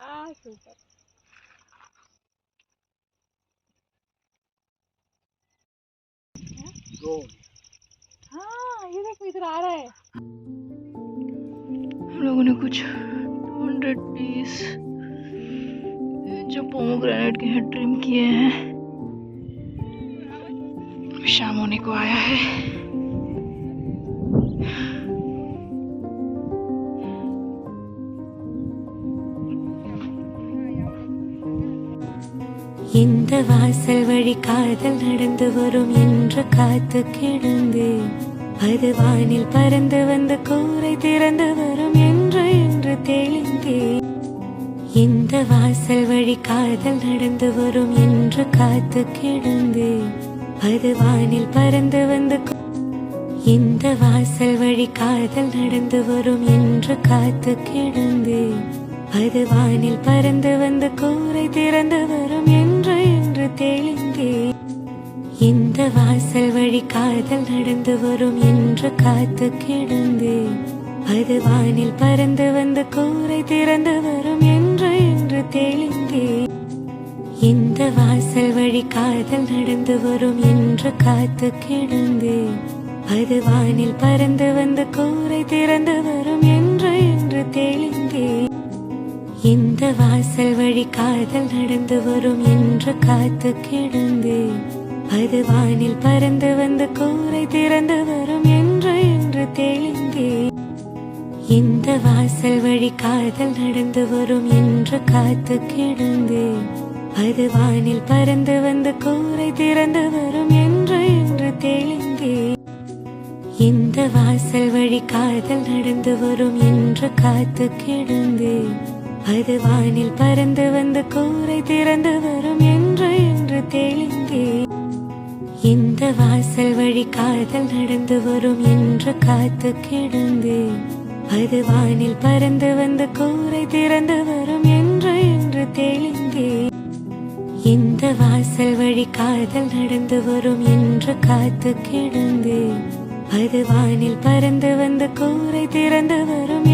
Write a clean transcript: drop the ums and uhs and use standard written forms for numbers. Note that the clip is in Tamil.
சூப்பர். ये देखो इधर आ रहा है. हम लोगों ने कुछ 200 पीस जो पोमोग्रेनेट के हैं ट्रिम किए हैं. शाम होने को आया है. இந்த வாசல் வழி காதல் நடந்து வரும் என்று காத்து கிடந்து அது வானில் பறந்து வந்து கூரை திறந்து வரும் என்று தெளிந்தே. இந்த வாசல் வழி காதல் நடந்து வரும் என்று காத்து கிடந்து அது வானில் பறந்து வந்து இந்த வாசல் வழி காதல் நடந்து வரும் என்று காத்து கிடந்து அது வானில் பறந்து வந்து கூரை திறந்து வரும் என்று தெளிந்தே. இந்த வாசல் வழி காதல் நடந்து வரும் என்று காத்து கிடந்து அது வானில் பறந்து வந்து கூரை திறந்து வரும் என்று தெளிந்தே. இந்த வாசல் வழி காதல் நடந்து வரும் என்று காத்து கிடந்து அது வானில் பறந்து வந்து கூரை திறந்து வரும் என்று தெளிந்தே. இந்த வாசல் வழி காதல் நடந்து வரும் என்று காத்து கிடந்து அது வானில் பறந்து வந்து கூரை திறந்து வரும் என்று தெளிந்தே. இந்த வாசல் வழி காதல் நடந்து வரும் என்று காத்து கிடந்து அது வானில் பறந்து வந்து கூரை திறந்து வரும் என்று தெளிந்தே. இந்த வாசல் வழி காதல் நடந்து வரும் என்று காத்து கிடந்து அது வானில் பறந்து வந்து கூரை திறந்து வரும் என்று தெளிந்தே. இந்த வாசல் வழி காதல் நடந்து வரும் என்று காத்து கிடந்து அது வானில் பறந்து வந்து கூரை திறந்து வரும் என்று தெளிந்தே. இந்த வாசல் வழி காதல் நடந்து வரும் என்று காத்து கிடந்து அது வானில் பறந்து வந்து கூரை திறந்து வரும்